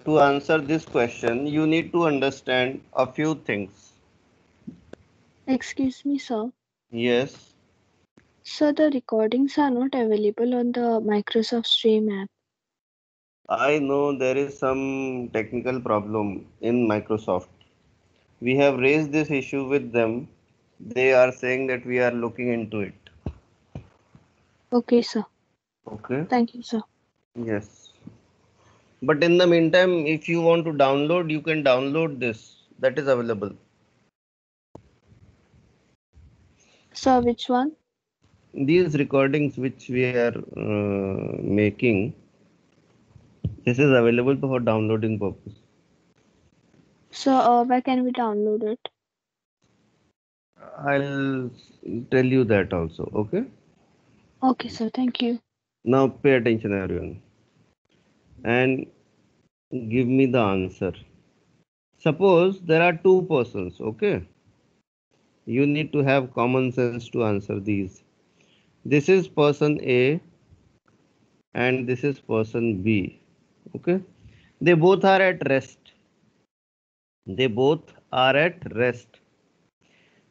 to answer this question, you need to understand a few things. Excuse me, sir. Yes, Sir, the recordings are not available on the Microsoft Stream app. I know there is some technical problem in Microsoft. We have raised this issue with them. They are saying that we are looking into it. Okay, sir. Okay. Thank you, sir. Yes. But in the meantime, if you want to download, you can download this. That is available. Sir, which one? These recordings which we are making, this is available for downloading purpose. Sir, where can we download it? I'll tell you that also. Okay. Okay, sir. Thank you. Now pay attention, everyone, and give me the answer. Suppose there are two persons. Okay. You need to have common sense to answer these. This is person A and this is person B. Okay. They both are at rest. They both are at rest.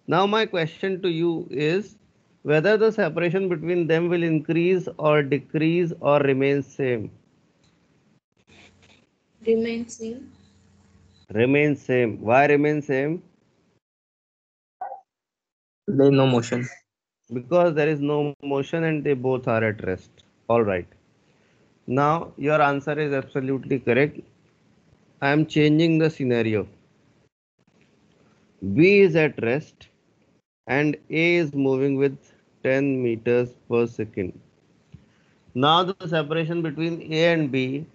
Now my question to you is whether the separation between them will increase or decrease or remain same. Remain same. Remain same. Why remain same? There is no motion. Because there is no motion and they both are at rest. All right. Now your answer is absolutely correct. I am changing the scenario. B is at rest and A is moving with 10 meters per second. Now the separation between A and B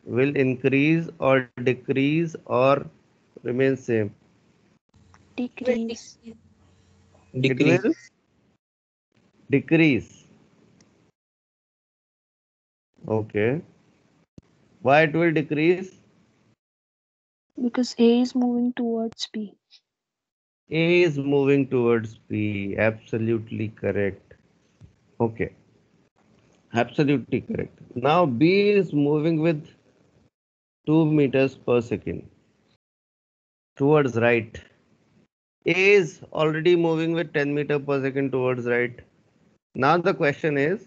will increase or decrease or remain same. Decrease. It will decrease. Okay. Why it will decrease? Because A is moving towards B. A is moving towards B. Absolutely correct. Okay. Absolutely correct. Now B is moving with 2 meters per second towards right. A is already moving with 10 meter per second towards right. Now the question is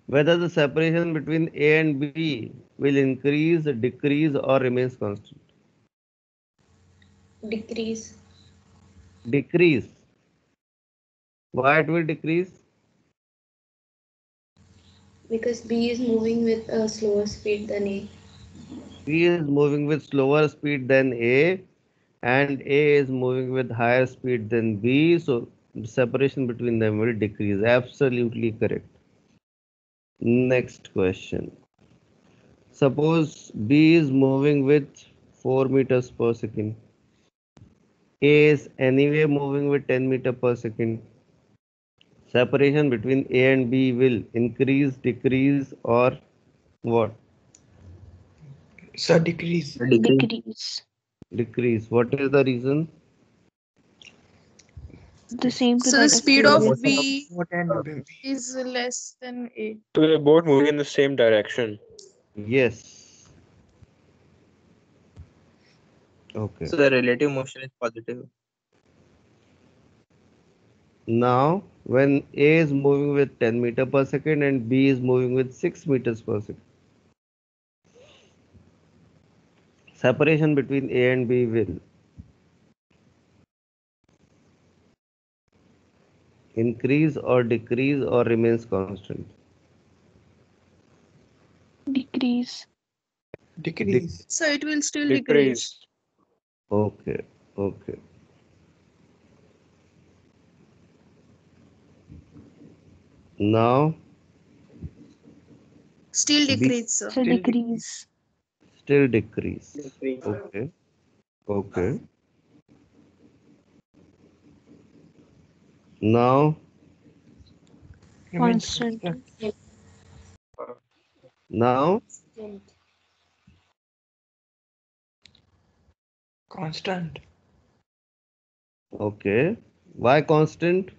whether the separation between A and B will increase, decrease or remains constant. Decrease. Decrease. Why it will decrease? Because B is moving with a slower speed than A. B is moving with slower speed than A and A is moving with higher speed than B. So the separation between them will decrease. Absolutely correct. Next question. Suppose B is moving with 4 meters per second. A is anyway moving with 10 meter per second. Separation between A and B will increase, decrease or what? Sir, decrease. Decrease. Decrease. What is the reason? The same to So that the of speed of previous. B is less than A. So they're both moving in the same direction. Yes. Okay. So the relative motion is positive. Now, when A is moving with 10 meter per second and B is moving with 6 meters per second, separation between A and B will increase or decrease or remains constant. Decrease. Decrease. So it will still decrease. Okay. Okay. Now, Still B decrease, sir. So decrease. still decrease. Okay. Okay. Now, Constant. now, Constant. okay. Why constant?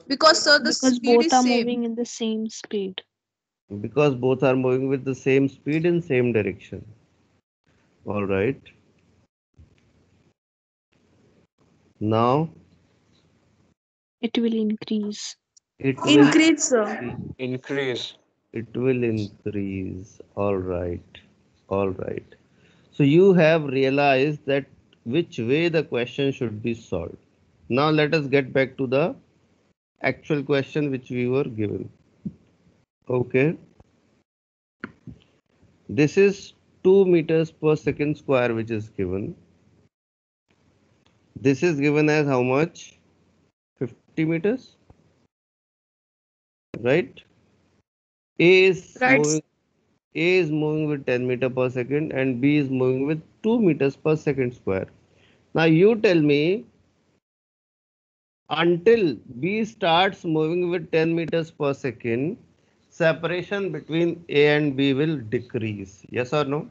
Because sir, the Because speed both is are same. moving in the same speed. because both are moving with the same speed in same direction. All right. Now It will increase. it will Increase, sir. Increase. it will increase. All right. All right. So you have realized that which way the question should be solved. Now let us get back to the actual question which we were given. Okay. This is 2 meters per second square which is given. This is given as how much? 50 meters, right? A is Right. moving A is moving with 10 meter per second and B is moving with 2 meters per second square. Now you tell me, until B starts moving with 10 meters per second, separation between A and B will decrease. Yes or no?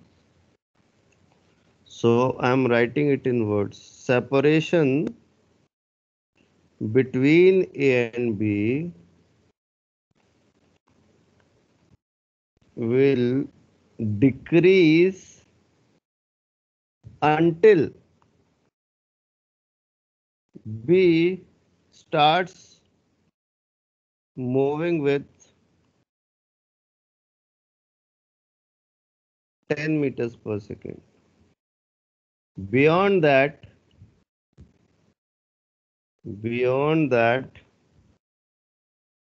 So I am writing it in words. Separation between A and B will decrease until B starts moving with 10 meters per second. Beyond that,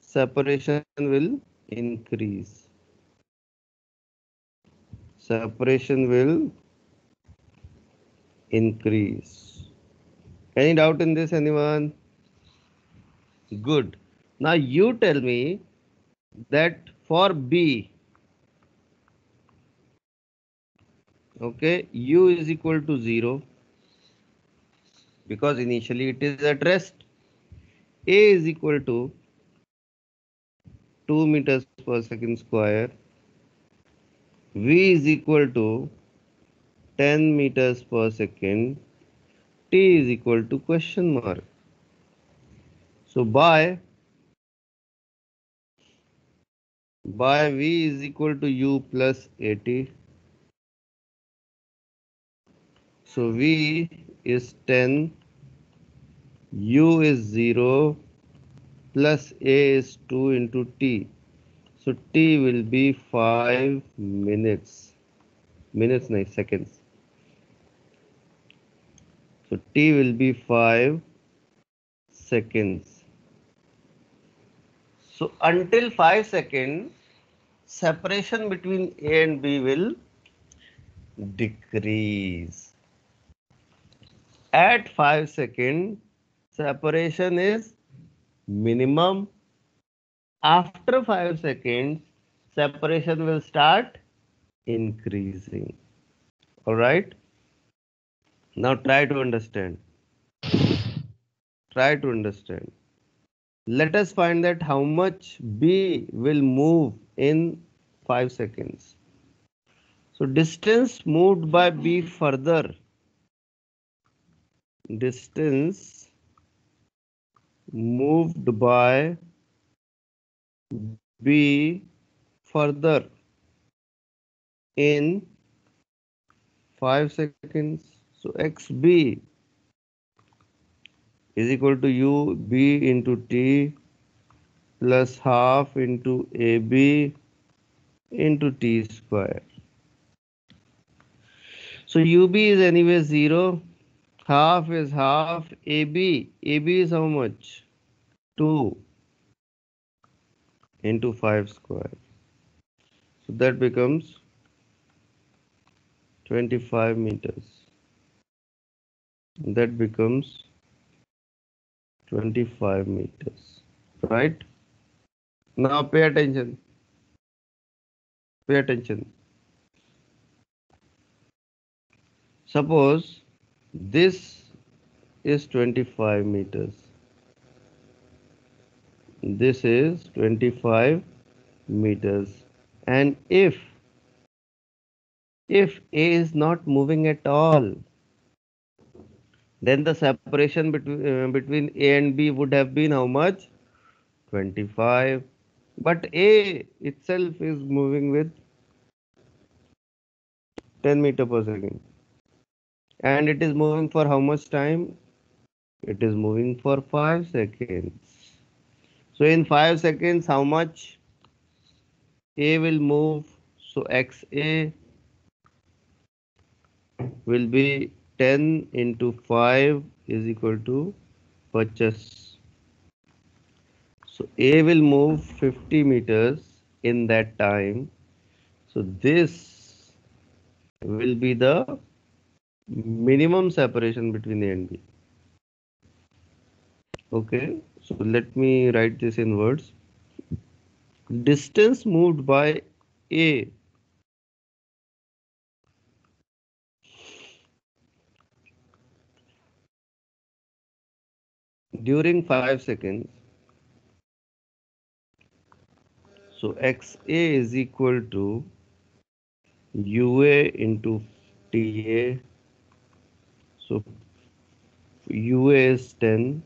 separation will increase. Separation will increase. Any doubt in this, anyone? Good. Now you tell me that for B, okay, U is equal to 0 because initially it is at rest. A is equal to 2 meters per second square. V is equal to 10 meters per second. T is equal to question mark. So by V is equal to U plus AT. So V is 10, U is 0 plus A is 2 into T. So T will be 5 minutes. Minutes, no, seconds. So T will be 5 seconds. So until 5 seconds, separation between A and B will decrease. At 5 seconds, separation is minimum. After 5 seconds, separation will start increasing. All right. Now try to understand. Try to understand. Let us find that how much B will move in 5 seconds. So distance moved by B further. Distance moved by B further in 5 seconds. So XB is equal to UB into T plus half into AB into T square. So UB is anyway 0. Half is half. AB is how much? 2 into 5 square. So that becomes 25 meters. That becomes 25 meters. Right? Now pay attention. Pay attention. Suppose this is 25 meters. This is 25 meters. And if A is not moving at all, then the separation between A and B would have been how much? 25. But A itself is moving with 10 meter per second. And it is moving for how much time? It is moving for 5 seconds. So in 5 seconds, how much A will move? So XA will be 10 into 5 is equal to 50. So A will move 50 meters in that time. So this will be the minimum separation between A and B. Okay, so let me write this in words. Distance moved by A during 5 seconds. So XA is equal to UA into TA. So UA is 10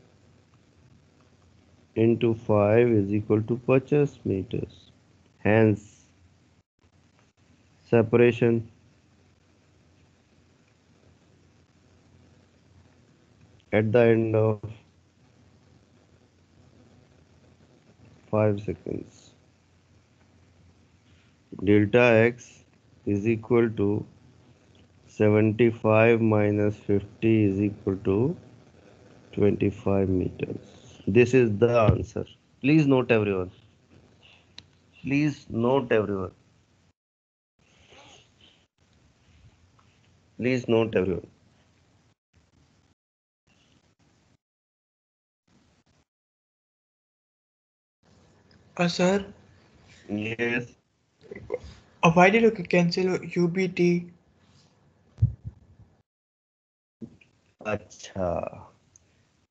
into 5 is equal to 50 meters. Hence, separation at the end of 5 seconds. Delta X is equal to 75 minus 50 is equal to 25 meters. This is the answer. Please note everyone. Please note everyone. Please note everyone. Sir, Yes. why did you cancel UBT? अच्छा,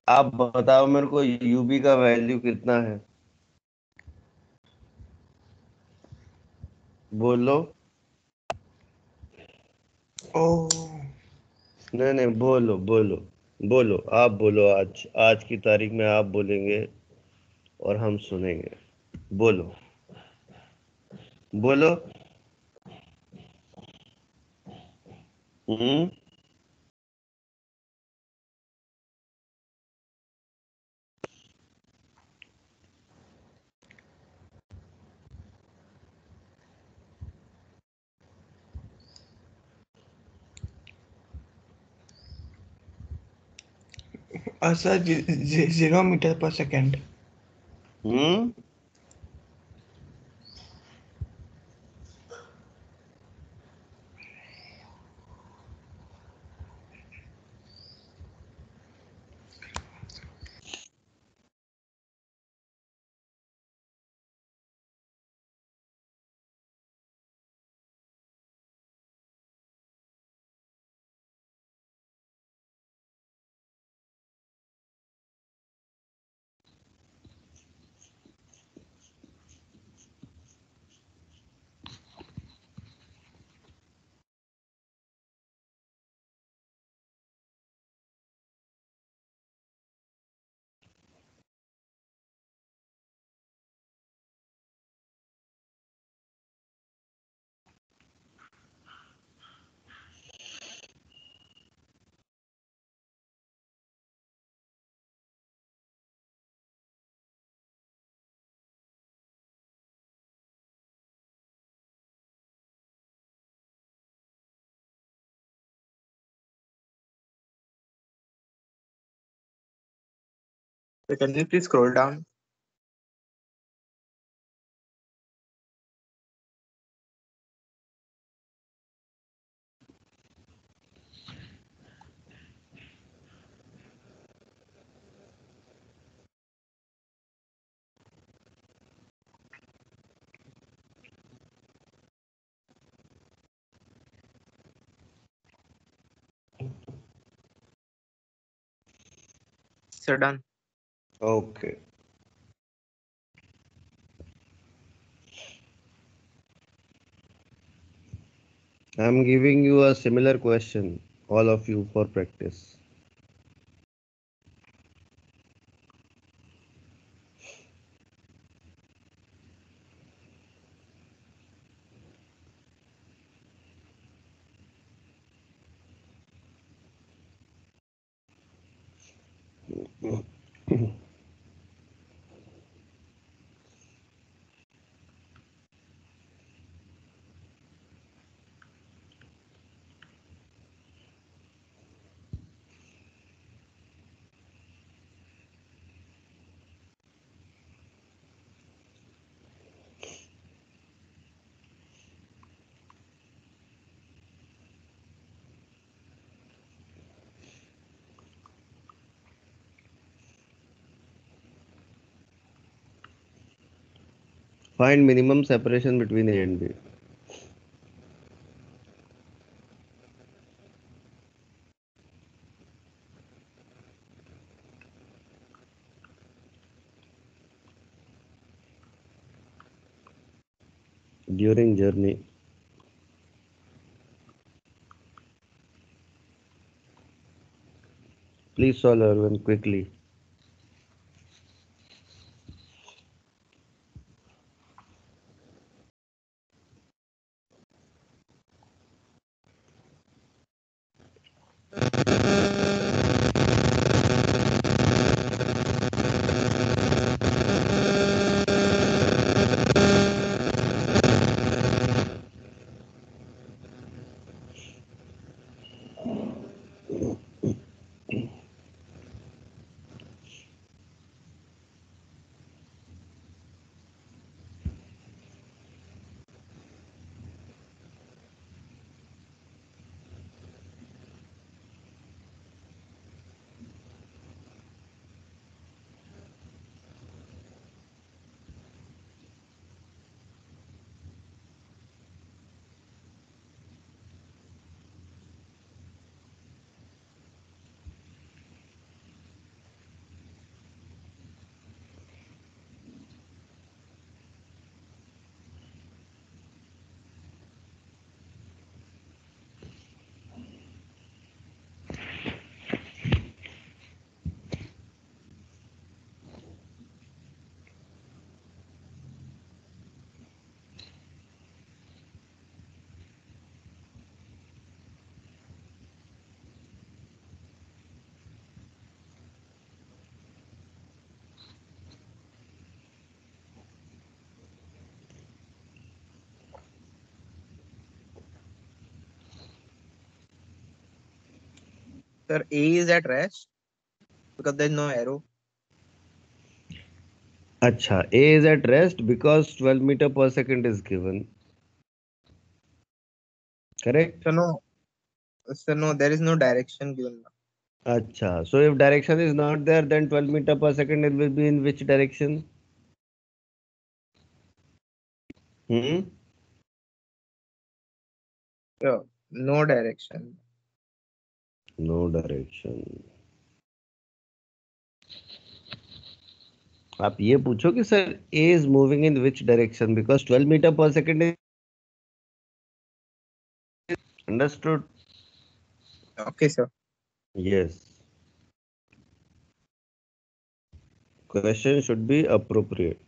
आप बताओ मेरे को UV का value कितना है? बोलो. Oh, नहीं नहीं, बोलो बोलो बोलो, आप बोलो. आज की तारीख में आप बोलेंगे और हम सुनेंगे. बोलो बोलो. हम्म. sir, 0 meter per second. Hmm. So can you please scroll down? Sir, done. Okay. I'm giving you a similar question, all of you, for practice. Find minimum separation between A and B. During journey. Please solve Arvind quickly. Sir, A is at rest because there's no arrow. Acha, A is at rest because 12 meter per second is given. Correct? Sir, no, there is no direction given. Acha. So if direction is not there, then 12 meter per second it will be in which direction? Hmm? Yeah, no direction. No direction. आप ये पूछो कि sir A is moving in which direction because 12 meter per second is understood. Okay, sir. Yes. Question should be appropriate.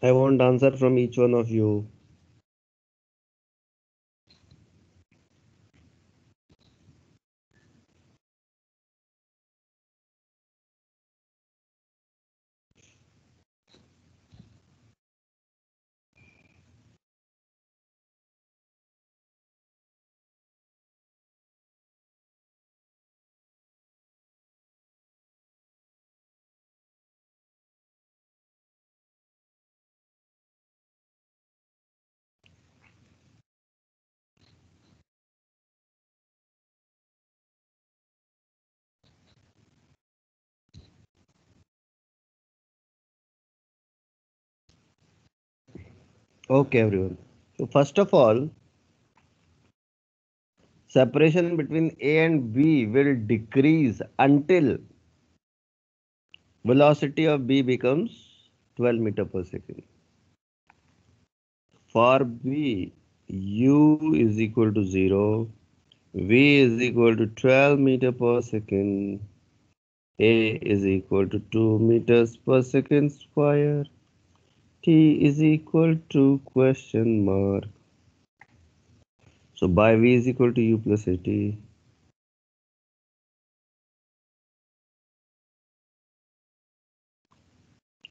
I want answer from each one of you. Okay, everyone. So first of all, separation between A and B will decrease until velocity of B becomes 12 meter per second. For B, U is equal to 0, V is equal to 12 meter per second, A is equal to 2 meters per second square, T is equal to question mark. So by V is equal to U plus AT.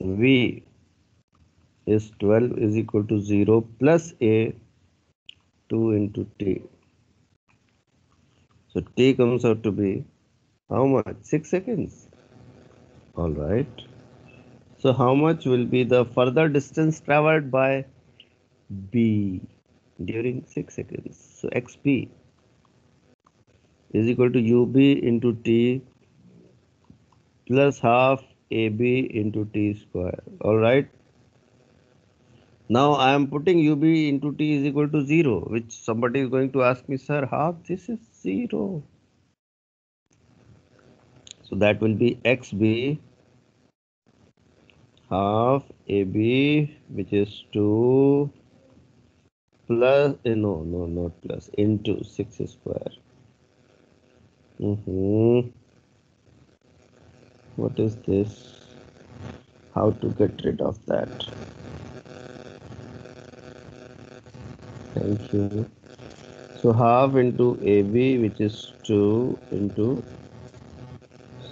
V is 12 is equal to 0 plus A 2 into T. So T comes out to be how much? 6 seconds. All right. So how much will be the further distance traveled by B during 6 seconds? So XB is equal to UB into T plus half AB into T square. All right. Now I am putting UB into T is equal to 0, which somebody is going to ask me, sir, half this is 0. So that will be XB half AB, which is 2 plus, no, not plus, into 6 square. What is this? How to get rid of that? Thank you. So half into AB, which is 2 into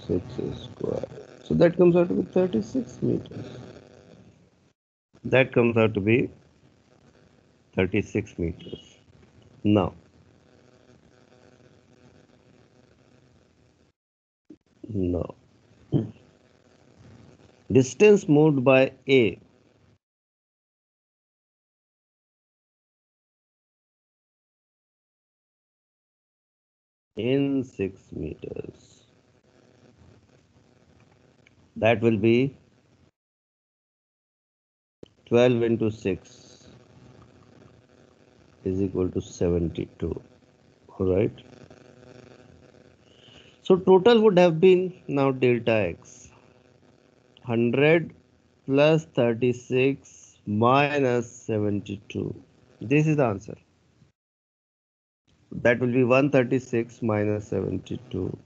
6 square. So that comes out to be 36 meters. That comes out to be 36 meters. Now, distance moved by A in 6 meters. That will be 12 into 6 is equal to 72. All right. So total would have been now delta x 100 plus 36 minus 72. This is the answer. That will be 136 minus 72.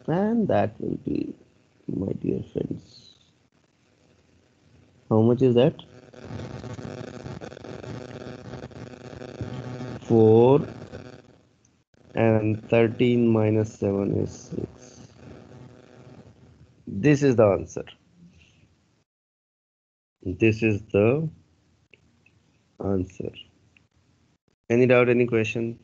And that will be, my dear friends, how much is that? 4, and 13 minus 7 is 6. This is the answer. This is the answer. Any doubt, any question?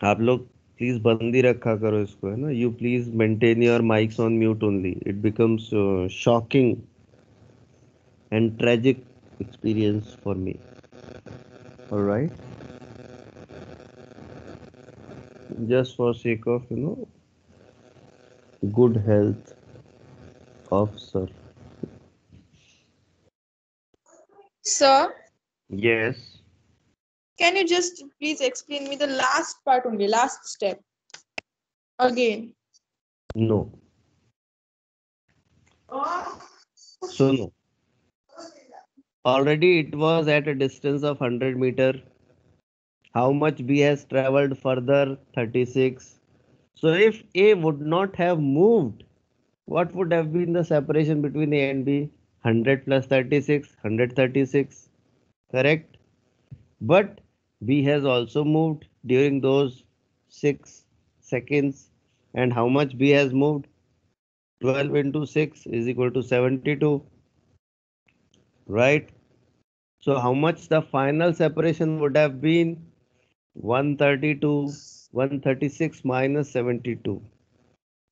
आप लोग please बंद ही रखा करो इसको, है ना. You please maintain your mics on mute only. It becomes shocking and tragic experience for me. All right, just for sake of good health of sir. Sir, Yes. can you just please explain me the last part only, last step again? No. So no. Already it was at a distance of 100 meter. How much B has traveled further? 36. So if A would not have moved, what would have been the separation between A and B? 100 plus 36, 136. Correct? But B has also moved during those 6 seconds. And how much B has moved? 12 into 6 is equal to 72. Right? So how much the final separation would have been? 132, 136 minus 72,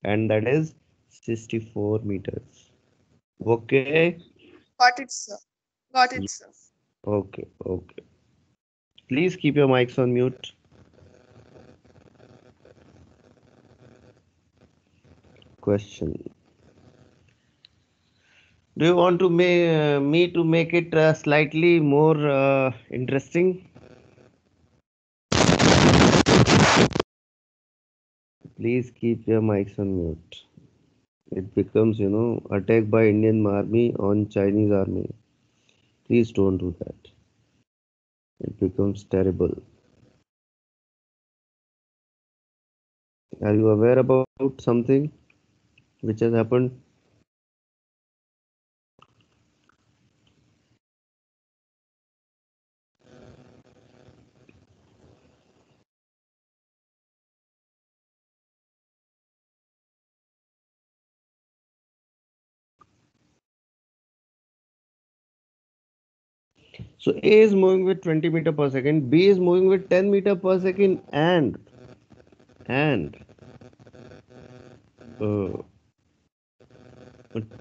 and that is 64 meters. Okay. Got it, sir. Got it, sir. Okay. Okay. Please keep your mics on mute. Question. Do you want to me to make it slightly more interesting? Please keep your mics on mute. It becomes, attack by Indian army on Chinese army. Please don't do that. It becomes terrible. Are you aware about something which has happened? So A is moving with 20 meter per second, B is moving with 10 meter per second, and uh,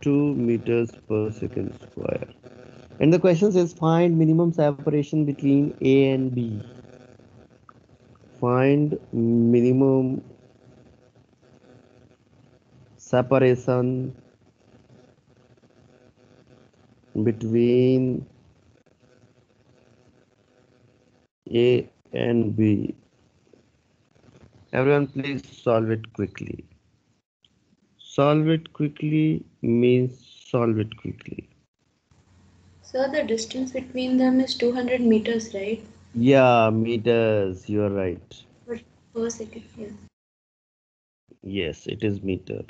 2 meters per second square. And the question says find minimum separation between A and B. Find minimum separation between A and B. Everyone please solve it quickly. Solve it quickly means solve it quickly. So the distance between them is 200 meters, right? Yeah, meters, you are right. Per second, yeah. Yes, it is meter.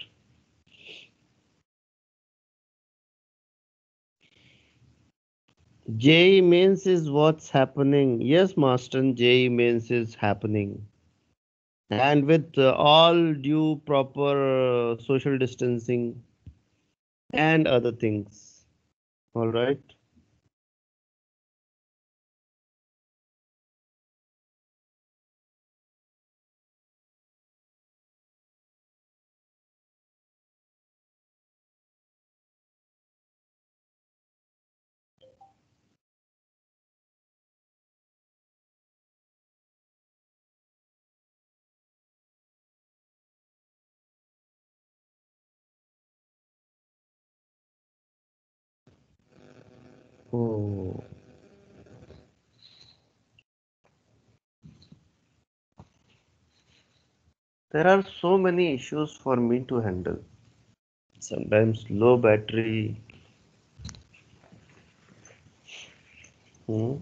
JEE mains is what's happening. Yes, Master, JEE mains is happening. And with all due proper social distancing and other things. All right. Oh, there are so many issues for me to handle. Sometimes low battery. Hmm.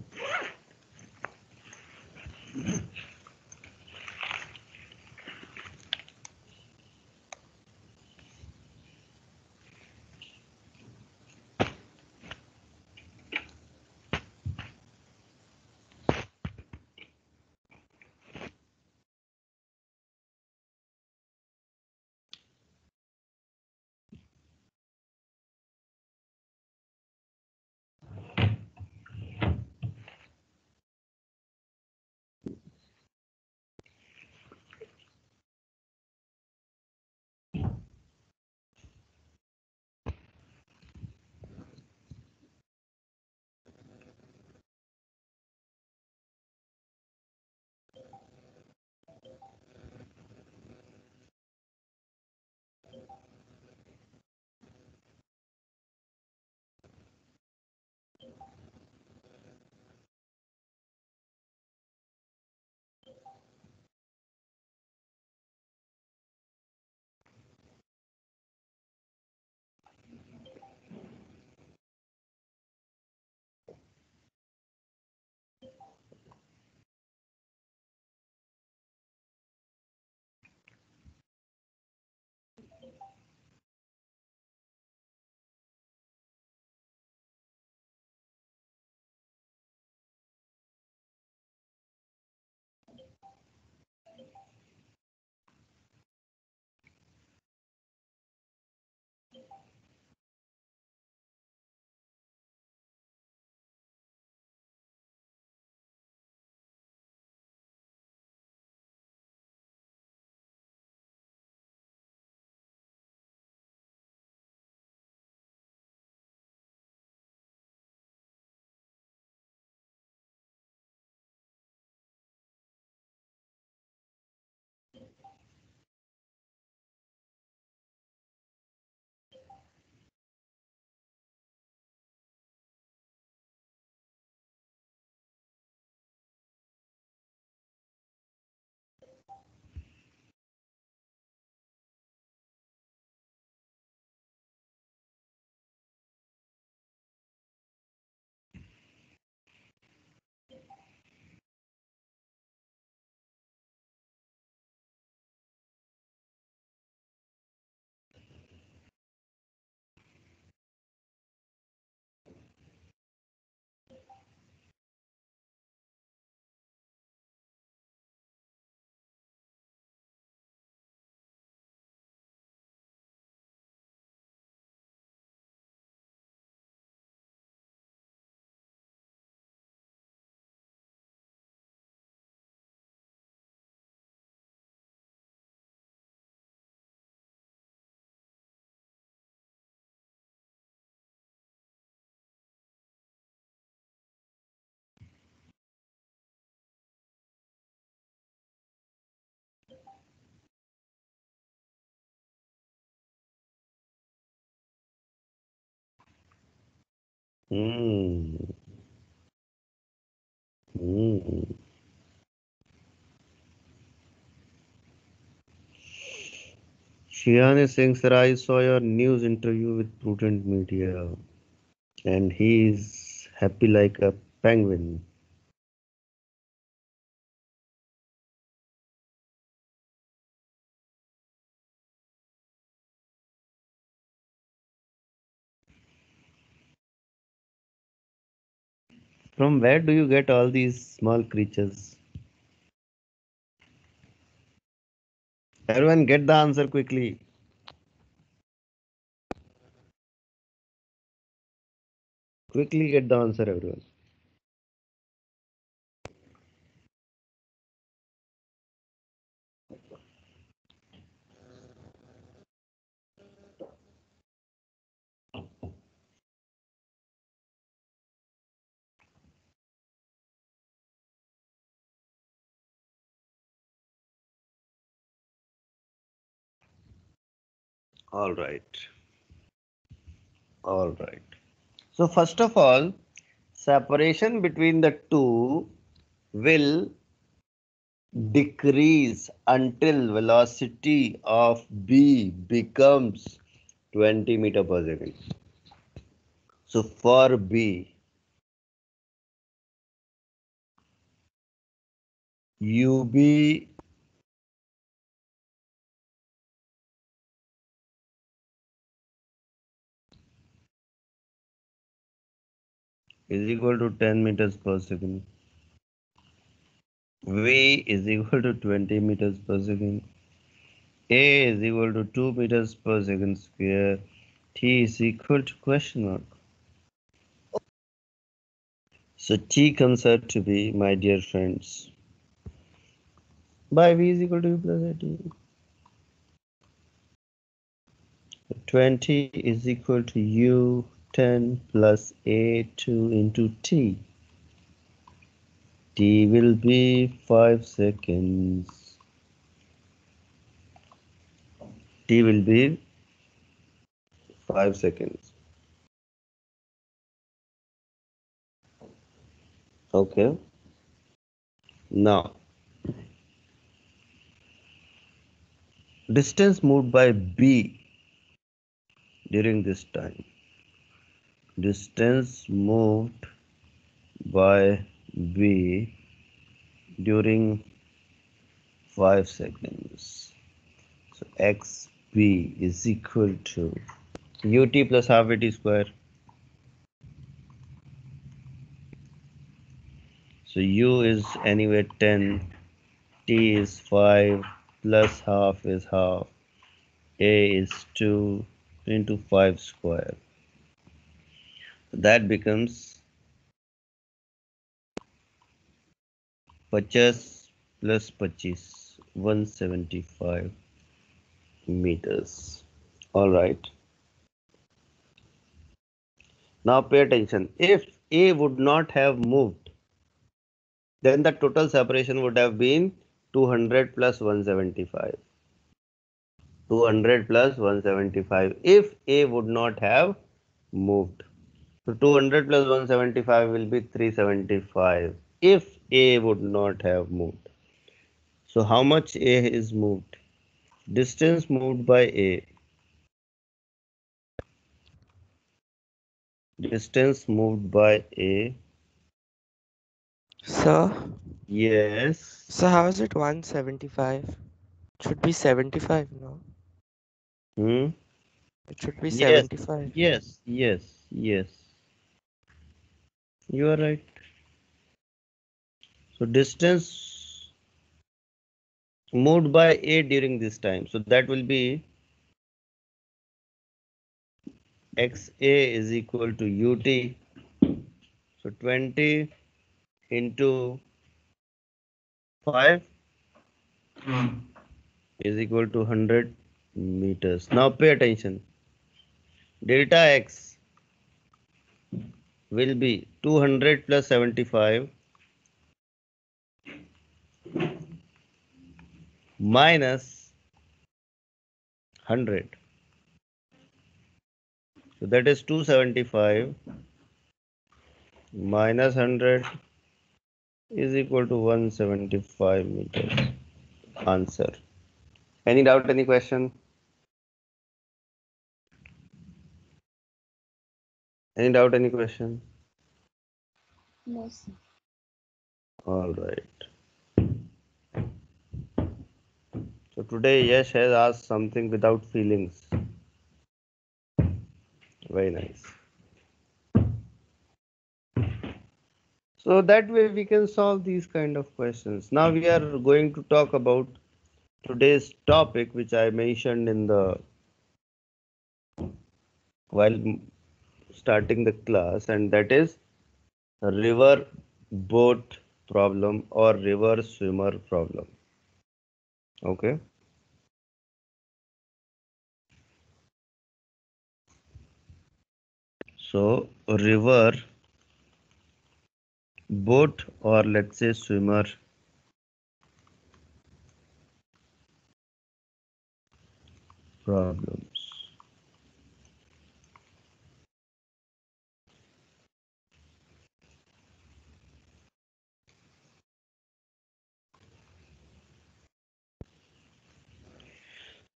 Hmm. Shihan is saying, sir, I saw your news interview with Prudent Media, and he is happy like a penguin. From where do you get all these small creatures? Everyone, get the answer quickly. Quickly get the answer, everyone. All right. All right. So first of all, separation between the two will decrease until velocity of B becomes 20 meter per second. So for B, UB is equal to 10 meters per second. V is equal to 20 meters per second. A is equal to 2 meters per second square. T is equal to question mark. So T comes out to be, my dear friends, by V is equal to U plus 18. 20 is equal to U 10 plus A2 into T. T will be 5 seconds. T will be 5 seconds. Okay. Now, distance moved by B during this time. Distance moved by B during 5 seconds. So XB is equal to UT plus half AT square. So U is anyway 10, T is 5, plus half is half, A is 2 into 5 square. That becomes 50 plus 25, 175 meters. All right. Now pay attention. If A would not have moved, then the total separation would have been 200 plus 175. 200 plus 175 if A would not have moved. So 200 plus 175 will be 375 if A would not have moved. So how much A is moved? Distance moved by A. Distance moved by A. Sir, Yes. so how is it 175? Should be 75, no? Hmm? It should be Yes. 75. Yes. You are right. So distance moved by A during this time. So that will be XA is equal to UT. So 20 into 5 is equal to 100 meters. Now pay attention. Delta X will be 200 plus 75 minus 100. So that is 275 minus 100 is equal to 175 meters. Answer. Any doubt, any question? Any doubt, any question? No, sir. All right. So today Yash has asked something without feelings. Very nice. So that way we can solve these kind of questions. Now we are going to talk about today's topic, which I mentioned in the while starting the class, and that is river boat problem or river swimmer problem. Okay. So river boat or let's say swimmer problems.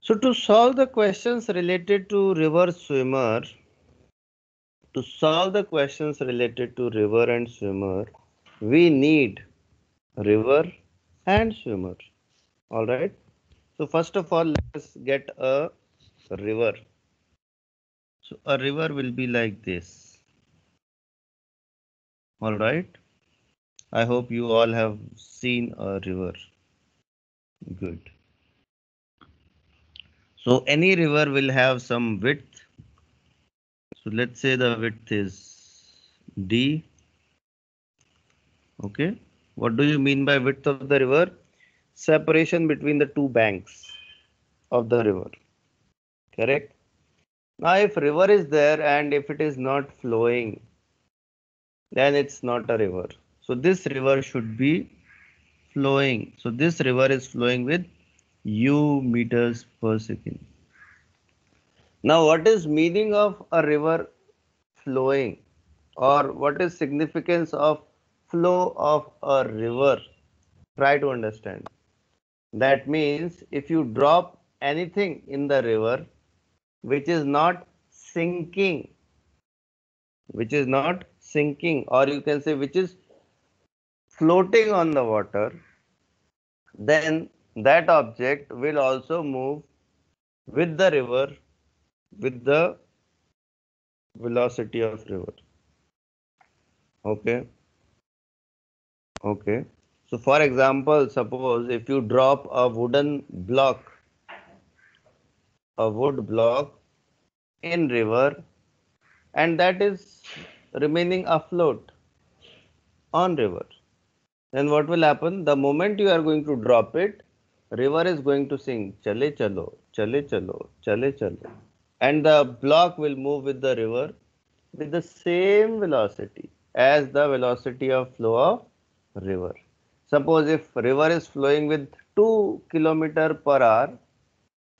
So to solve the questions related to river swimmer, we need river and swimmer. All right. So first of all, let's get a river. So a river will be like this. All right. I hope you all have seen a river. Good. So any river will have some width. So let's say the width is D. Okay. What do you mean by width of the river? Separation between the two banks of the river. Correct. Now if river is there and if it is not flowing, then it's not a river. So this river should be flowing. So this river is flowing with u meters per second. Now what is meaning of a river flowing, or what is significance of flow of a river? Try to understand. That means if you drop anything in the river which is not sinking, or you can say which is floating on the water, then that object will also move with the river, with the velocity of river. Okay. So for example, suppose if you drop a wood block in river, and that is remaining afloat on river, then what will happen? The moment you are going to drop it, river is going to sing chale chalo, chale chalo, chale chalo, and the block will move with the river with the same velocity as the velocity of flow of river. Suppose if river is flowing with 2 kilometer per hour,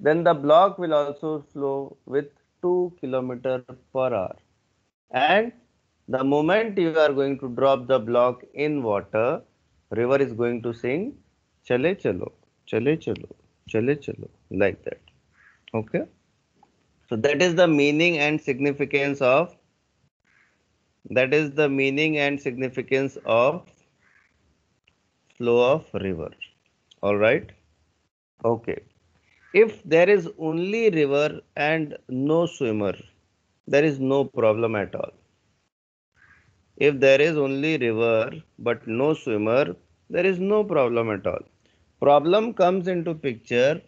then the block will also flow with 2 kilometer per hour. And the moment you are going to drop the block in water, river is going to sing chale chalo, chale chalo, chale chalo, like that. Okay. So that is the meaning and significance of flow of river. All right. Okay. If there is only river and no swimmer, there is no problem at all. If there is only river but no swimmer, there is no problem at all. Problem comes into picture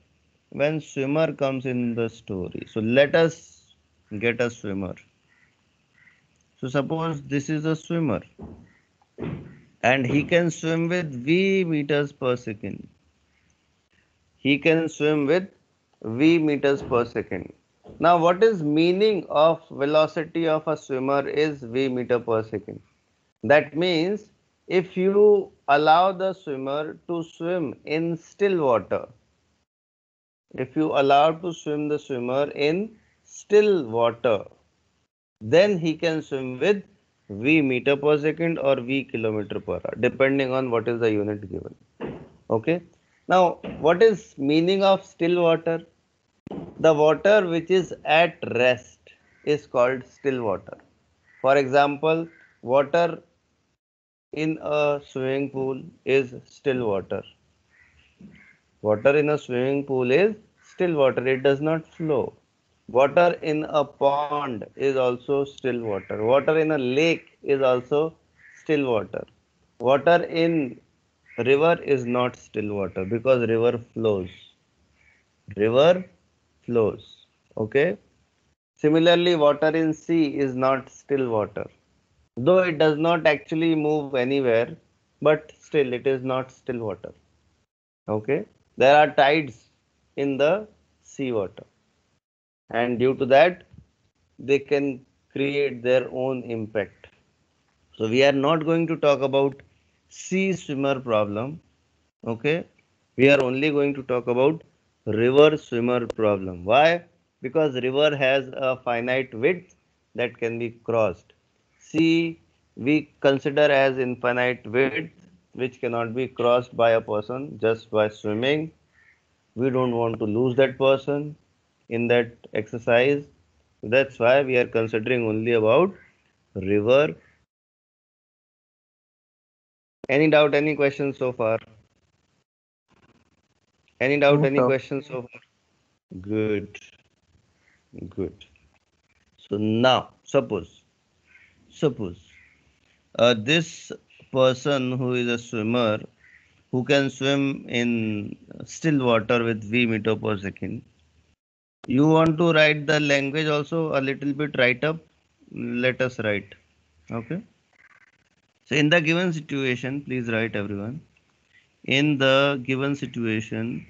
when swimmer comes in the story. So let us get a swimmer. So suppose this is a swimmer and he can swim with v meters per second. He can swim with v meters per second. Now what is meaning of velocity of a swimmer is v meter per second. That means if you allow the swimmer to swim in still water, then he can swim with v meter per second or v kilometer per hour, depending on what is the unit given. Okay. Now, what is meaning of still water? The water which is at rest is called still water. For example, water in a swimming pool is still water. Water in a swimming pool is still water. It does not flow. Water in a pond is also still water. Water in a lake is also still water. Water in river is not still water because river flows. Okay. Similarly, water in sea is not still water. Though it does not actually move anywhere, but still it is not still water. Okay. There are tides in the sea water, and due to that, they can create their own impact. So we are not going to talk about sea swimmer problem. Okay. We are only going to talk about river swimmer problem. Why? Because river has a finite width that can be crossed. Sea we consider as infinite width which cannot be crossed by a person just by swimming. We don't want to lose that person in that exercise. That's why we are considering only about river. Any doubt, any questions so far? Any doubt, No, any sir. questions so far? Good, good. So now, suppose this person who is a swimmer who can swim in still water with V meter per second. You want to write the language also a little bit write up? Let us write. Okay. So in the given situation, please write everyone. In the given situation,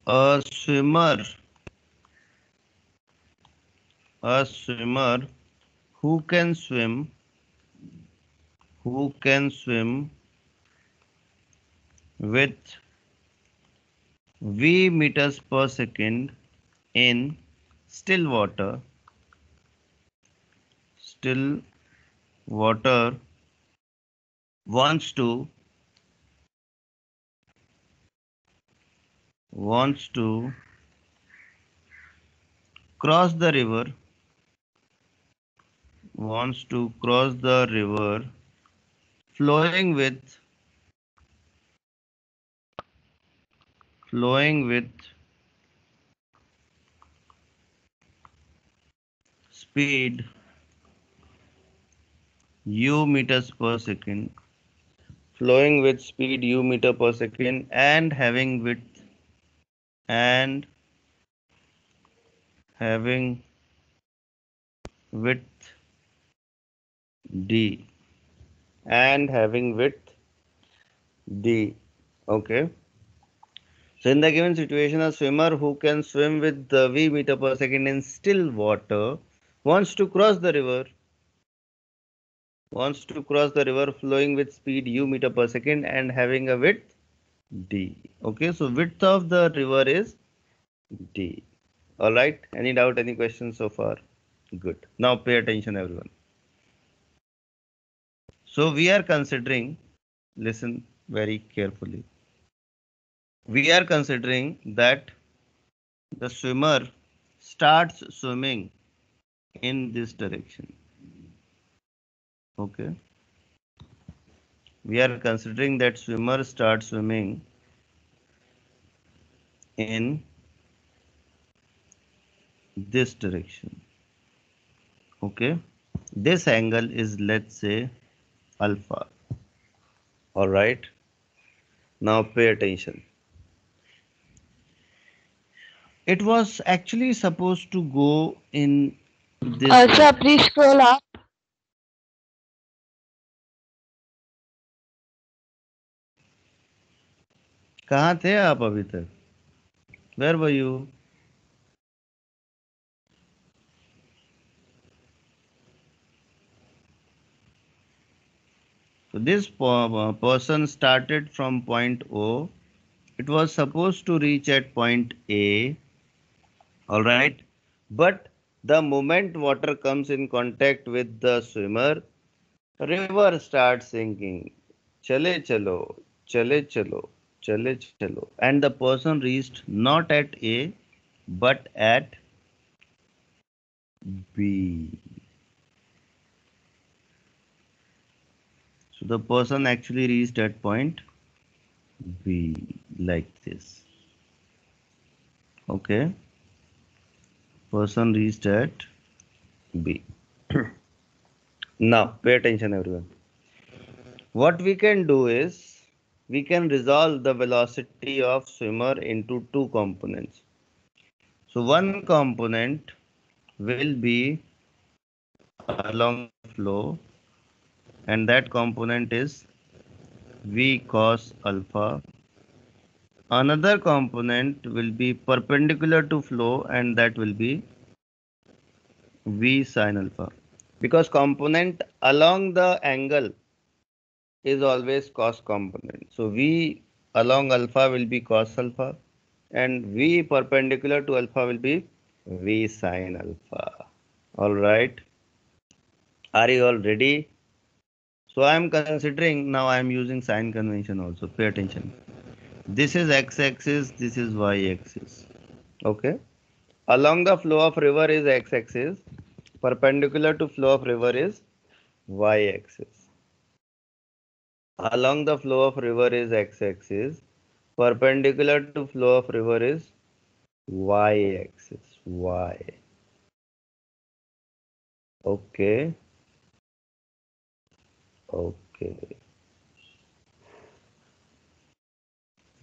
a swimmer who can swim with V meters per second in still water wants to cross the river flowing with speed u meters per second, and having width d okay. So in the given situation, a swimmer who can swim with the v meter per second in still water wants to cross the river flowing with speed u meter per second and having a width d. Okay, so width of the river is d. All right, any doubt, any questions so far? Good. Now pay attention everyone. So we are considering, listen very carefully. We are considering that the swimmer starts swimming in this direction. Okay. We are considering that swimmer starts swimming in this direction. Okay. This angle is, let's say, alpha. All right. Now pay attention. It was actually supposed to go in this Sir, direction. please scroll up. कहाँ थे आप अभी तक? Where were you? So this person started from point O. It was supposed to reach at point A. All right. But the moment water comes in contact with the swimmer, river starts sinking. Chale chalo, chale chalo, chale chalo. And the person reached not at A, but at B. So the person actually reached at point B like this. Okay. Person reached at B. Now pay attention everyone. What we can do is we can resolve the velocity of swimmer into two components. So one component will be along flow and that component is V cos alpha. Another component will be perpendicular to flow and that will be V sin alpha. Because component along the angle is always cos component. So V along alpha will be cos alpha and V perpendicular to alpha will be V sin alpha. All right. Are you all ready? So I am considering, now I am using sign convention also. Pay attention. This is x-axis, this is y-axis. Okay. Along the flow of river is x-axis. Perpendicular to flow of river is y-axis. Along the flow of river is x-axis. Perpendicular to flow of river is y-axis. Y. Okay. Okay.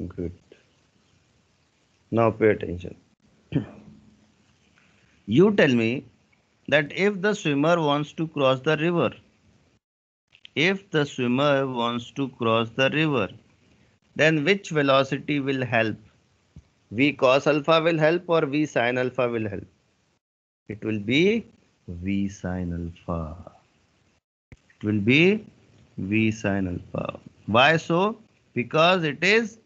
Good. Now pay attention. You tell me that if the swimmer wants to cross the river, then which velocity will help? V cos alpha will help or V sin alpha will help? It will be V sin alpha. It will be V sin alpha. Why so? Because it is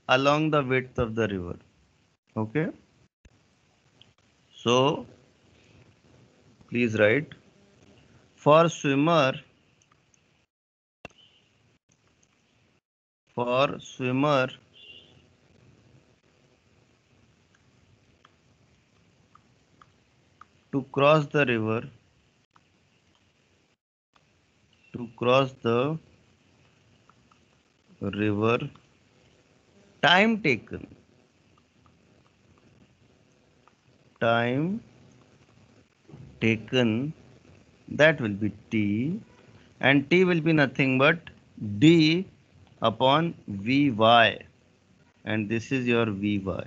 along the width of the river. Okay. So please write, for swimmer to cross the river, time taken that will be t, and t will be nothing but d upon vy, and this is your vy.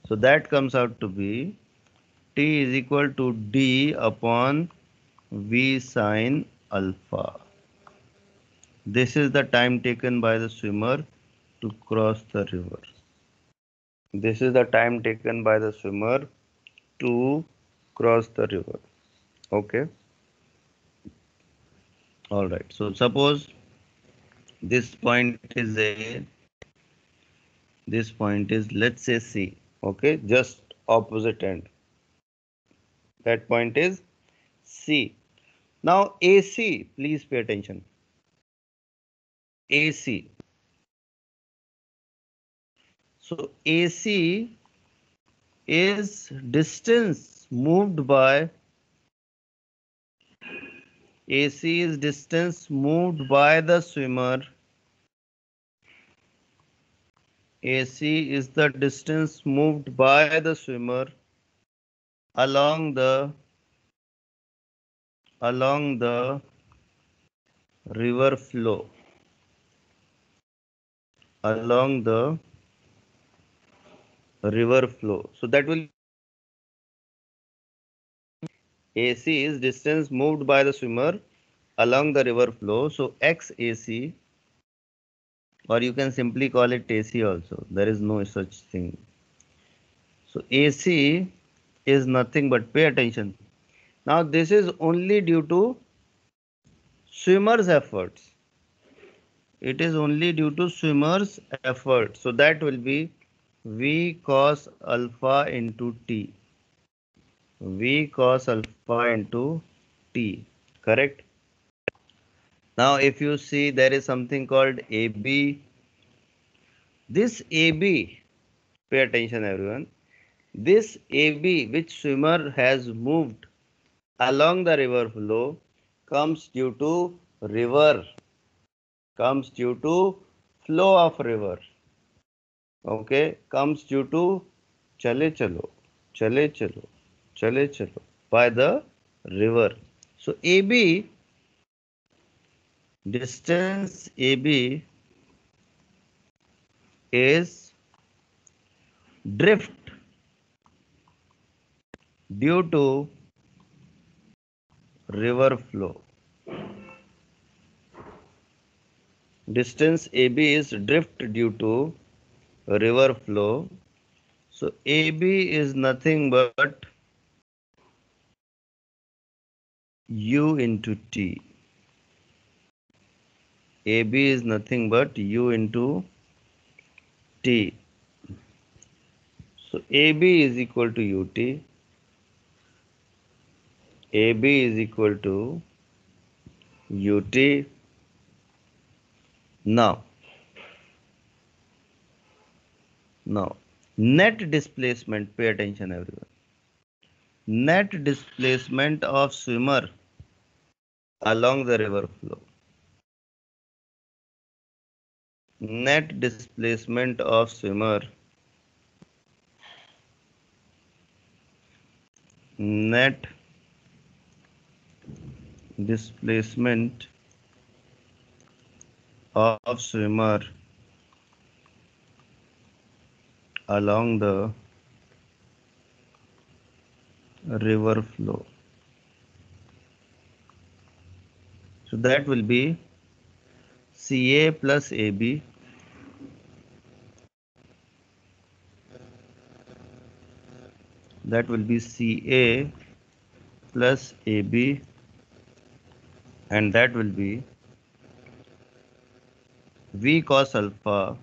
So that comes out to be t is equal to d upon v sin alpha. This is the time taken by the swimmer to cross the river. This is the time taken by the swimmer to cross the river. Okay. All right. So suppose this point is A, this point is, let's say, C. Okay. Just opposite end. That point is C. Now AC, please pay attention. AC. So AC is distance moved by the swimmer. AC is the distance moved by the swimmer along the river flow. Along the river flow. So that will, AC is distance moved by the swimmer along the river flow. So XAC, or you can simply call it AC also. There is no such thing. So AC is nothing but, pay attention. Now this is only due to swimmer's efforts. It is only due to swimmer's effort. So that will be V cos alpha into T. V cos alpha into T. Correct? Now if you see, there is something called AB. This AB, pay attention everyone. This AB which swimmer has moved along the river flow comes due to flow of river. Okay, comes due to chale chalo by the river. So AB, distance AB is drift due to river flow. Distance AB is drift due to river flow. So AB is nothing but U into T. AB is nothing but U into T. So AB is equal to UT. AB is equal to ut. Now net displacement, pay attention everyone. Net displacement of swimmer along the river flow. Net displacement of swimmer. Net displacement of swimmer along the river flow. So that will be CA plus AB that will be CA plus AB, and that will be V cos alpha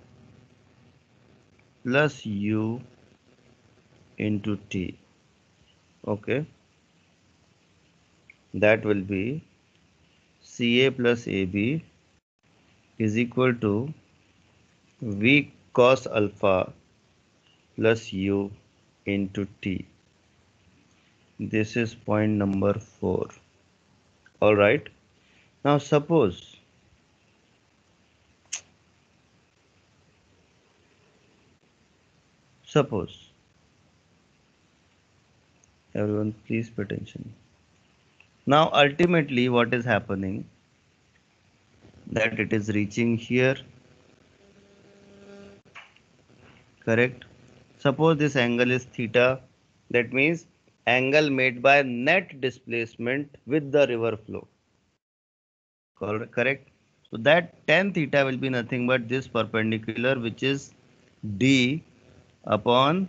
plus U into T. Okay, that will be CA plus AB is equal to V cos alpha plus U into T. This is point number 4. All right. Now suppose everyone please pay attention. Now ultimately what is happening, that it is reaching here, correct? Suppose this angle is theta, that means angle made by net displacement with the river flow, correct? So that tan theta will be nothing but this perpendicular, which is D upon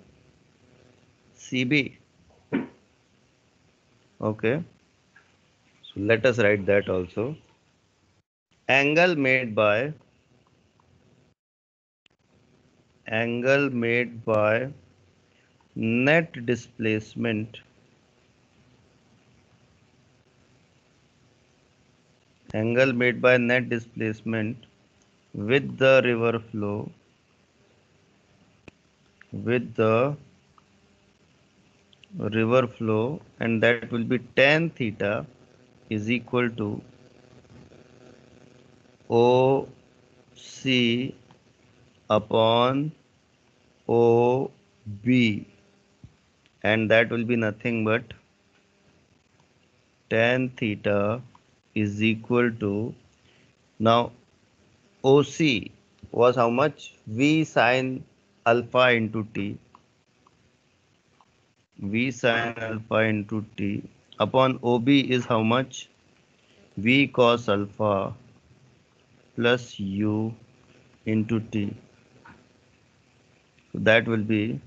CB. Okay, so let us write that also. Angle made by net displacement with the river flow and that will be tan theta is equal to OC upon OB, and that will be nothing but tan theta is equal to, now OC was how much? V sin alpha into T. V sin alpha into T upon OB is how much? V cos alpha plus U into T. So that will be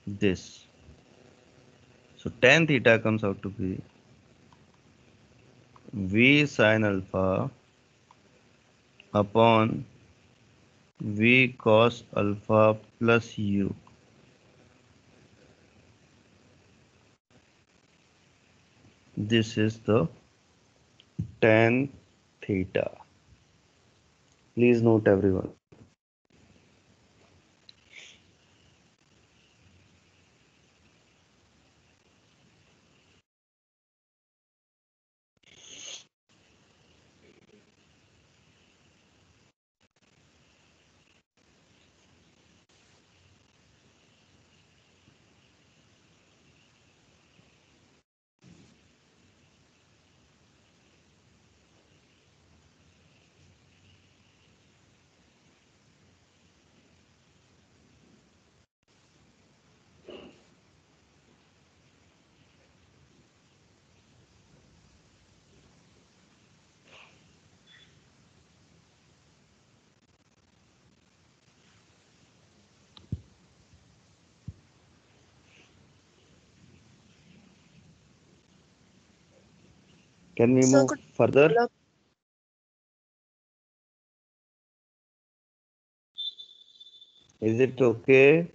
this. So tan theta comes out to be V sin alpha upon V cos alpha plus U. This is the tan theta. Please note everyone. Can we Sir, move could further? follow up? Is it okay?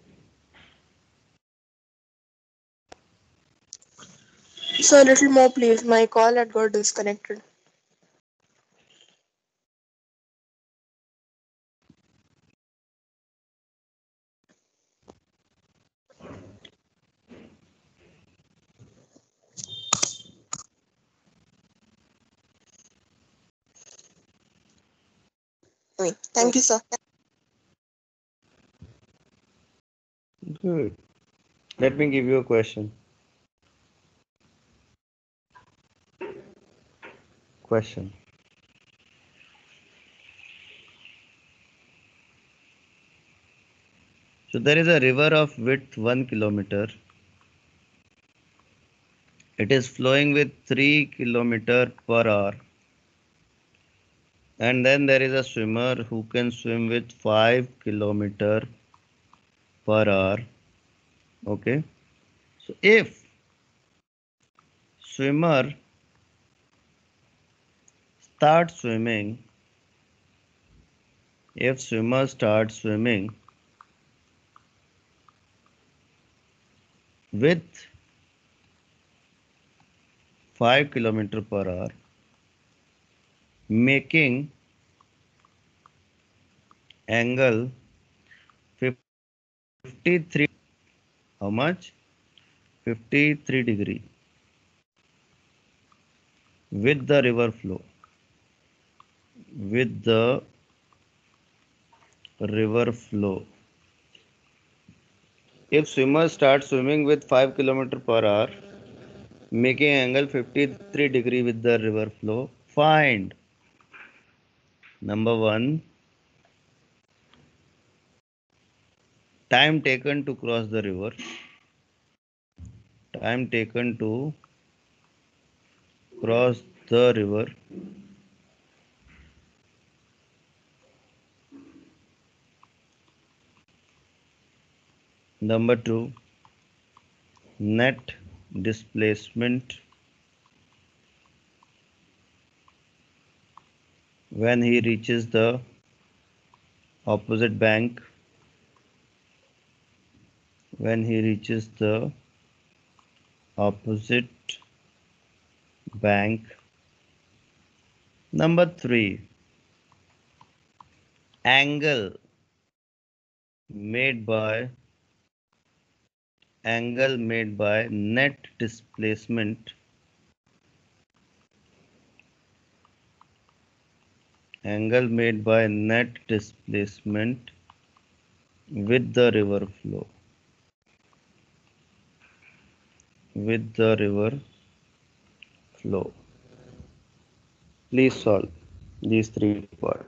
Sir, a little more, please. My call had got disconnected. Thank you, sir. Good. Let me give you a question. Question. So there is a river of width 1 kilometer. It is flowing with 3 kilometer per hour. And then there is a swimmer who can swim with 5 kilometer per hour. Okay. So if swimmer starts swimming, with 5 kilometer per hour, making angle 53, how much? 53 degree with the river flow. If swimmer starts swimming with 5 kilometer per hour, making angle 53 degree with the river flow, find number 1, time taken to cross the river. Number 2, net displacement when he reaches the opposite bank. Number 3, angle made by net displacement with the river flow. Please solve these 3 parts.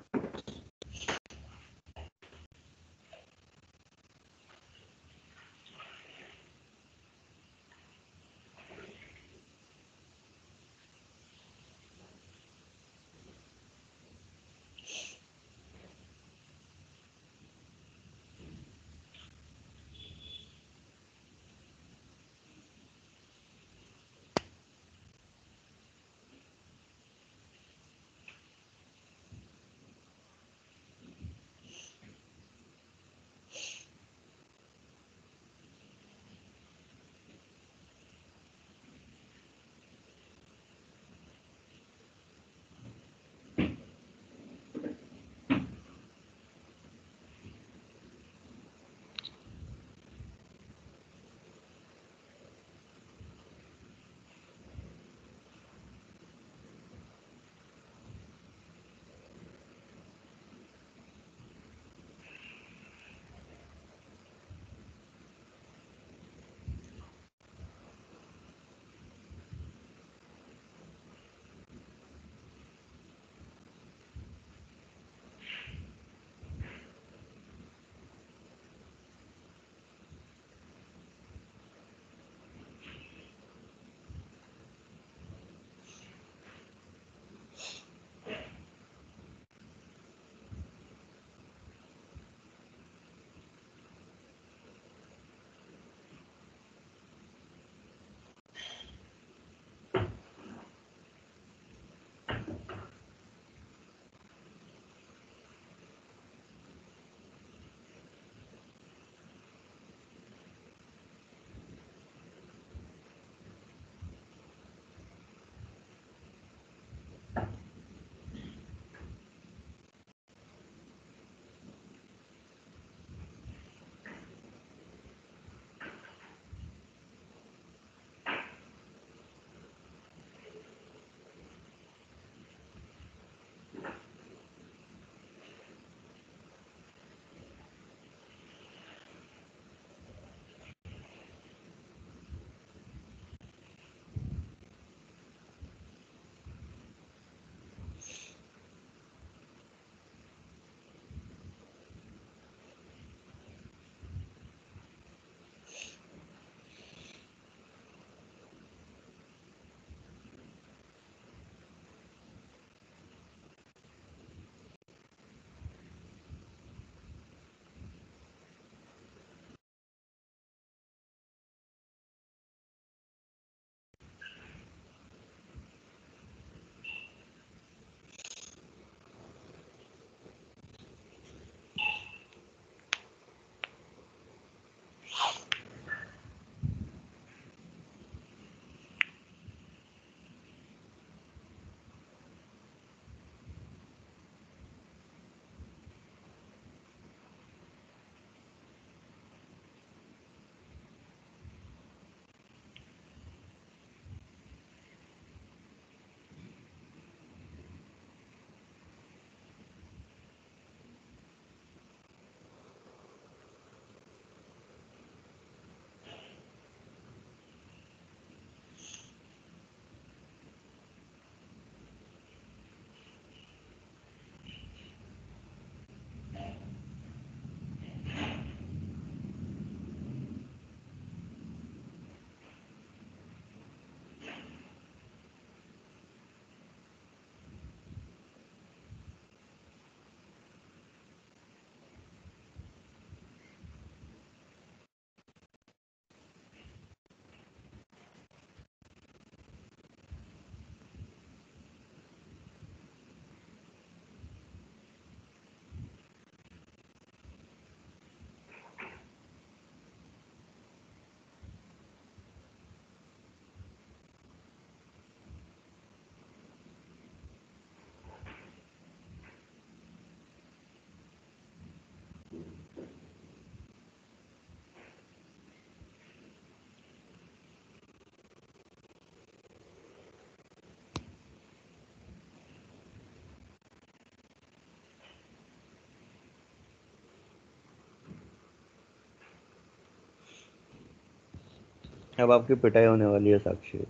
अब आपकी पिटाई होने वाली है साक्षी।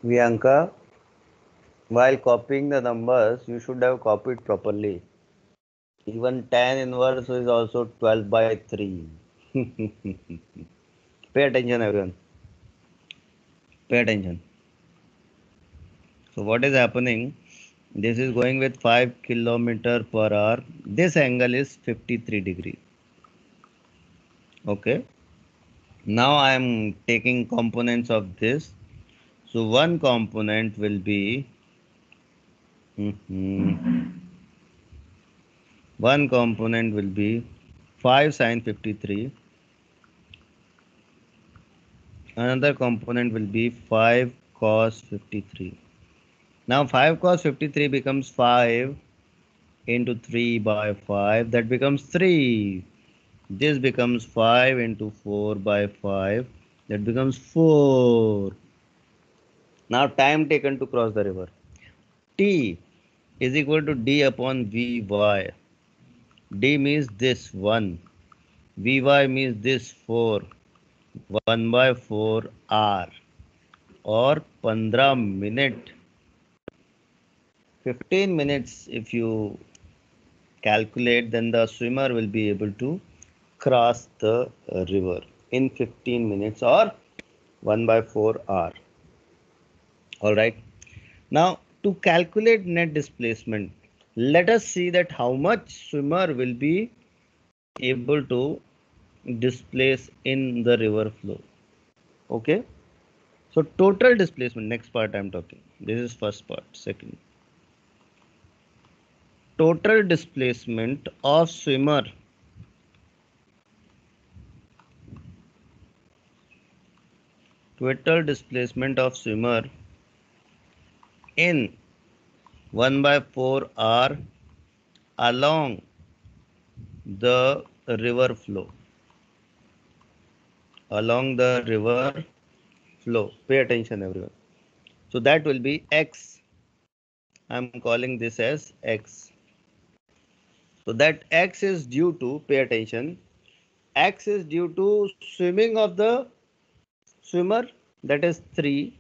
Priyanka, while copying the numbers, you should have copied properly. Even tan inverse is also 12 by 3. Pay attention, everyone. Pay attention. So what is happening? This is going with 5 kilometer per hour. This angle is 53 degree. Okay. Now I am taking components of this. So one component will be one component will be 5 sine 53. Another component will be 5 cos 53. Now 5 cos 53 becomes 5 into 3 by 5. That becomes 3. This becomes 5 into 4 by 5. That becomes 4. Now time taken to cross the river. T is equal to d upon Vy. D means this 1. Vy means this 4. 1/4 hour or 15 minute. 15 minutes if you calculate, then the swimmer will be able to cross the river in 15 minutes or 1/4 hour. All right. Now to calculate net displacement, let us see that how much swimmer will be able to displace in the river flow. Okay. So total displacement, next part I'm talking. This is first part. Second, total displacement of swimmer in 1/4 hour along the river flow. Pay attention, everyone. So that will be X. I'm calling this as X. So that X is due to, pay attention, X is due to swimming of the swimmer, that is 3,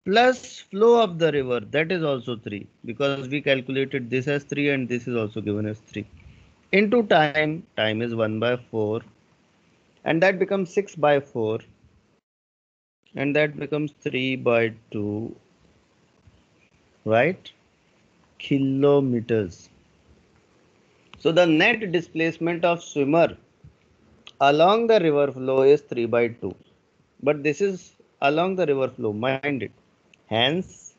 plus flow of the river, that is also 3, because we calculated this as 3 and this is also given as 3, into time is 1/4, and that becomes 6/4, and that becomes 3/2, right? Kilometers. So the net displacement of swimmer along the river flow is 3/2, but this is along the river flow, mind it. Hence,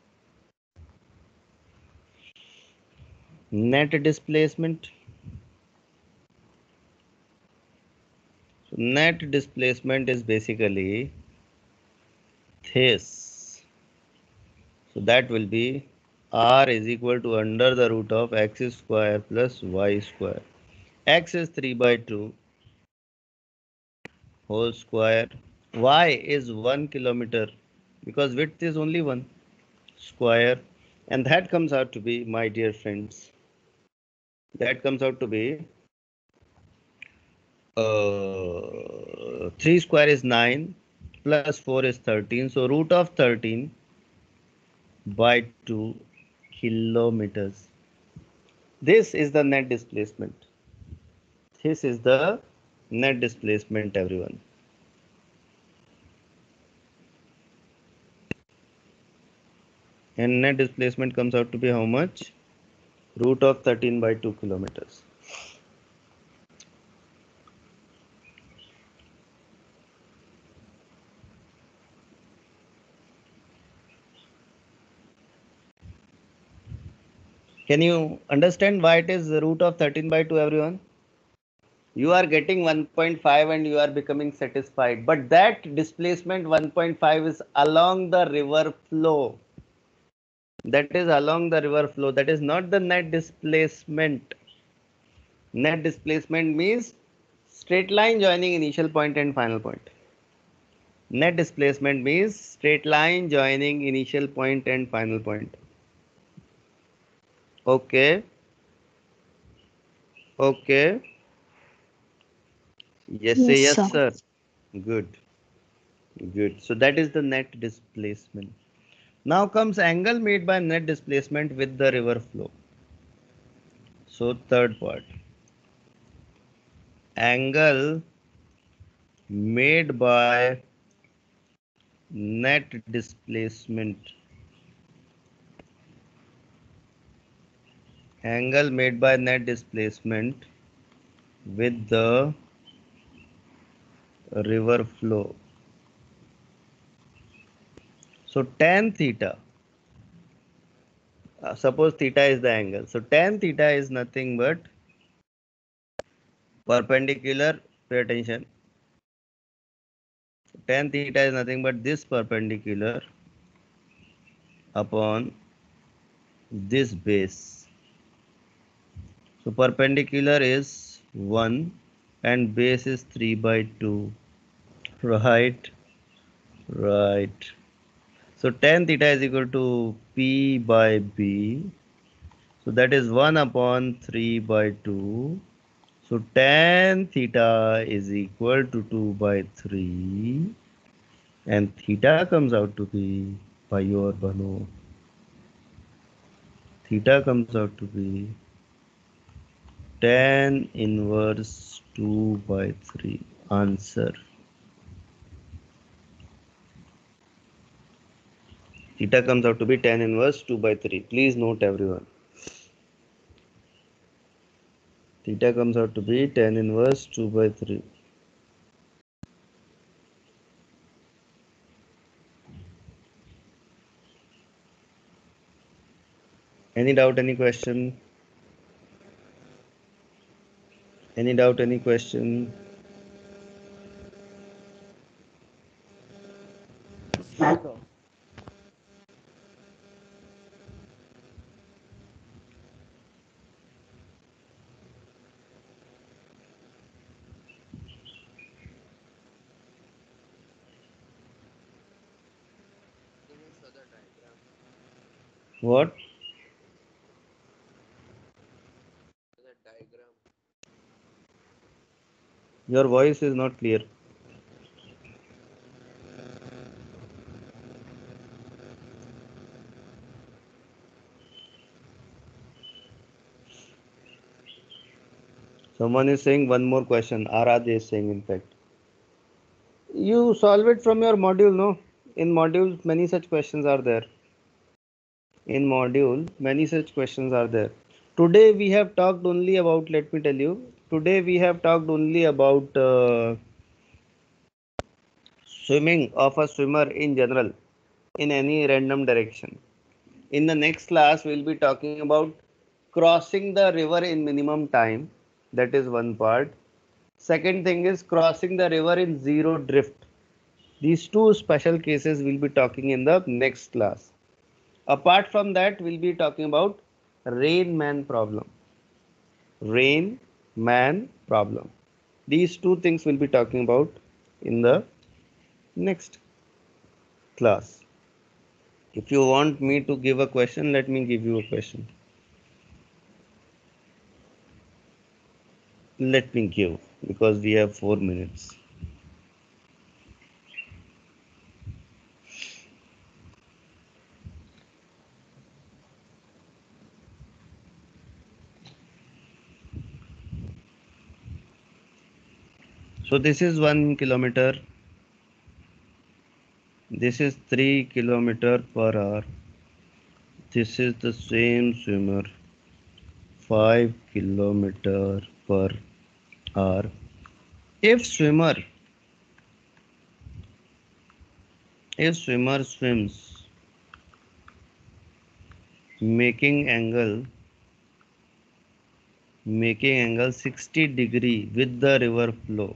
net displacement. So net displacement is basically this. So that will be R is equal to under the root of x square plus y square. X is 3/2 whole square. Y is 1 kilometer because width is only 1 square, and that comes out to be, my dear friends, that comes out to be 3 square is 9 plus 4 is 13, so root of 13/2 kilometers. This is the net displacement. This is the net displacement, everyone. And net displacement comes out to be how much? Root of 13/2 kilometers. Can you understand why it is the root of 13/2, everyone? You are getting 1.5 and you are becoming satisfied, but that displacement 1.5 is along the river flow. That is along the river flow. That is not the net displacement. Net displacement means straight line joining initial point and final point. Net displacement means straight line joining initial point and final point. Okay. Okay. Yes, say Yes, yes, sir. sir. Good. Good. So that is the net displacement. Now comes angle made by net displacement with the river flow. So third part. Angle made by net displacement. Angle made by net displacement with the river flow. So tan theta. Suppose theta is the angle. So tan theta is nothing but perpendicular. Pay attention. Tan theta is nothing but this perpendicular upon this base. So perpendicular is 1 and base is 3/2. Right. Right. So tan theta is equal to P by B. So that is 1/3/2. So tan theta is equal to 2 by 3 and theta comes out to be Bhaiyo or Bano. Theta comes out to be tan inverse 2 by 3. Answer. Theta comes out to be tan inverse 2 by 3. Please note everyone. Theta comes out to be tan inverse 2 by 3. Any doubt, any question? Any doubt, any question? What? Your voice is not clear. Someone is saying one more question. Arad is saying, in fact. You solve it from your module, no? In modules, many such questions are there. In module, many such questions are there. Today we have talked only about, let me tell you, today we have talked only about swimming of a swimmer in general, in any random direction. In the next class, we'll be talking about crossing the river in minimum time. That is one part. Second thing is crossing the river in zero drift. These two special cases we'll be talking in the next class. Apart from that, we'll be talking about rain man problem. Rain man problem. These two things we'll be talking about in the next class. If you want me to give a question, let me give you a question. Let me give, because we have 4 minutes. So this is 1 kilometer. This is 3 kilometer per hour. This is the same swimmer, 5 kilometer per hour. If swimmer swims making angle 60 degree with the river flow,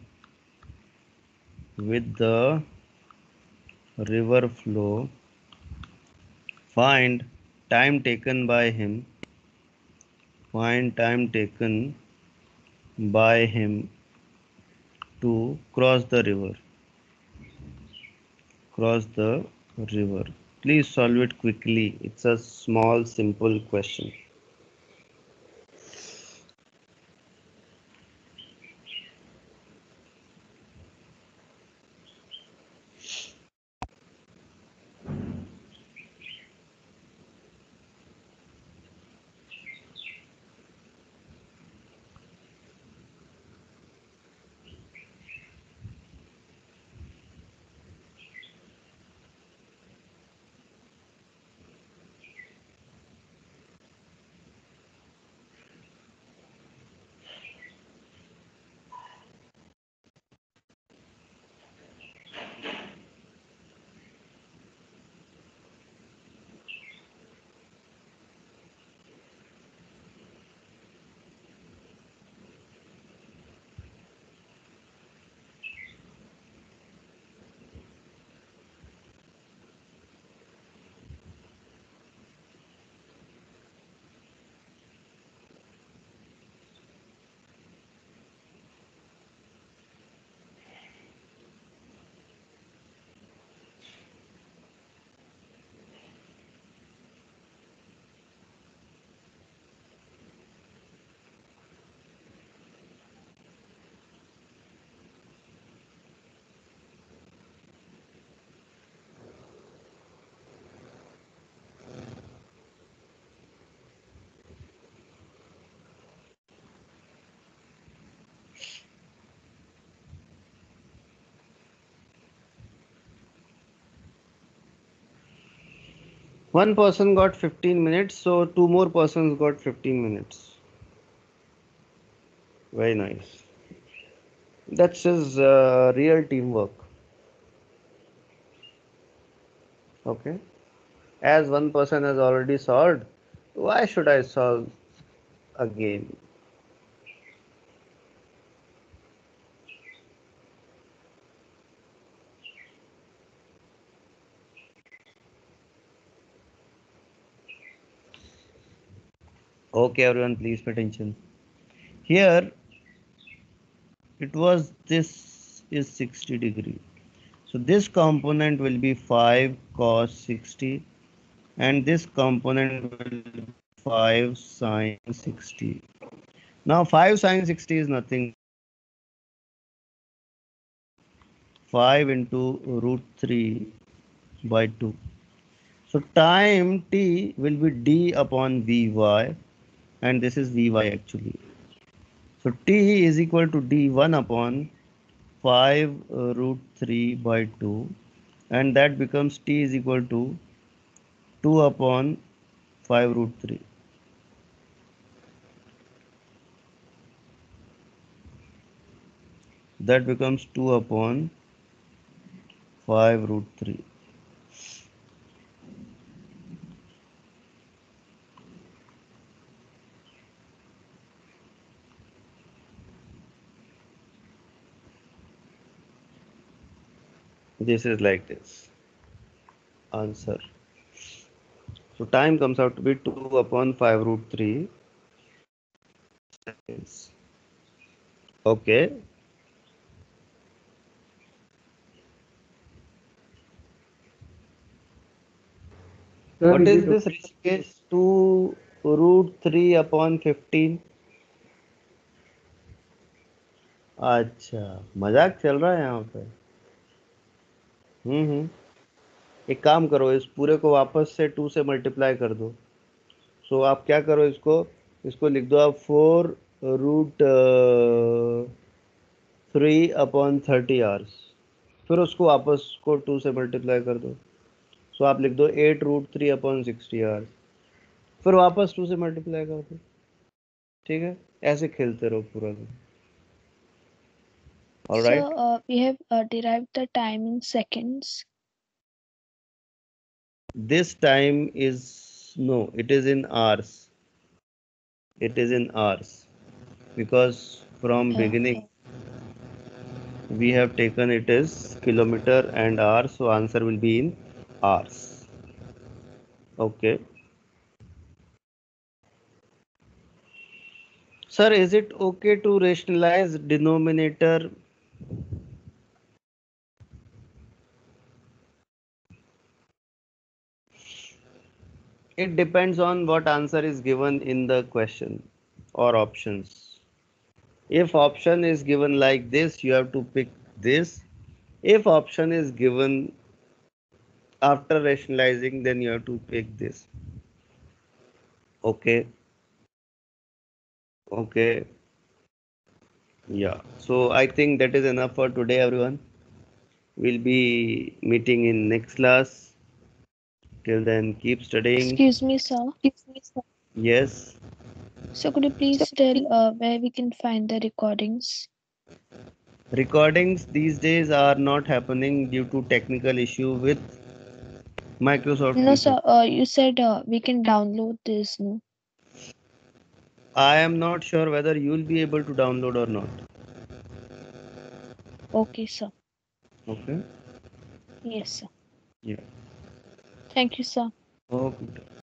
find time taken by him to cross the river. Please solve it quickly. It's a small simple question. One person got 15 minutes, so two more persons got 15 minutes. Very nice. That's his real teamwork. Okay. As one person has already solved, why should I solve again? Okay, everyone, please pay attention. Here, it was this is 60 degree. So this component will be 5 cos 60 and this component will be 5 sin 60. Now 5 sin 60 is nothing. 5 into root 3 by 2. So time t will be d upon vy and this is vy actually. So t is equal to d1 upon 5 root 3 by 2 and that becomes t is equal to 2 upon 5 root 3. That becomes 2 upon 5 root 3. This is like this. Answer. So time comes out to be 2 upon 5 root 3 seconds. Okay. What is this, Rishikesh? 2 root 3 upon 15. अच्छा, मजाक चल रहा है यहाँ पे. एक काम करो, इस पूरे को वापस से 2 से मल्टीप्लाई कर दो. सो आप क्या करो, इसको लिख दो आप 4 रूट 3 अपॉन 30 आवर्स. फिर उसको वापस को 2 से मल्टीप्लाई कर दो. सो आप लिख दो 8 रूट 3 अपॉन 60 आवर्स. फिर वापस 2 से मल्टीप्लाई कर दो. ठीक है, ऐसे खेलते रहो पूरा दिन. All right. So we have derived the time in seconds. This time is no, it is in hours. It is in hours because from beginning we have taken it as kilometer and hours, so answer will be in hours. Okay. Sir, is it okay to rationalize denominator? It depends on what answer is given in the question or options. If option is given like this, you have to pick this. If option is given after rationalizing, then you have to pick this. Okay. Okay. Yeah. So I think that is enough for today, everyone. We'll be meeting in next class. Till then, keep studying. Excuse me, sir. Yes. So could you please tell where we can find the recordings? Recordings these days are not happening due to technical issue with Microsoft. No, Teams. sir. You said we can download this, no? I am not sure whether you will be able to download or not. Okay, sir. Okay. Yes, sir. Yeah. Thank you, sir. Okay.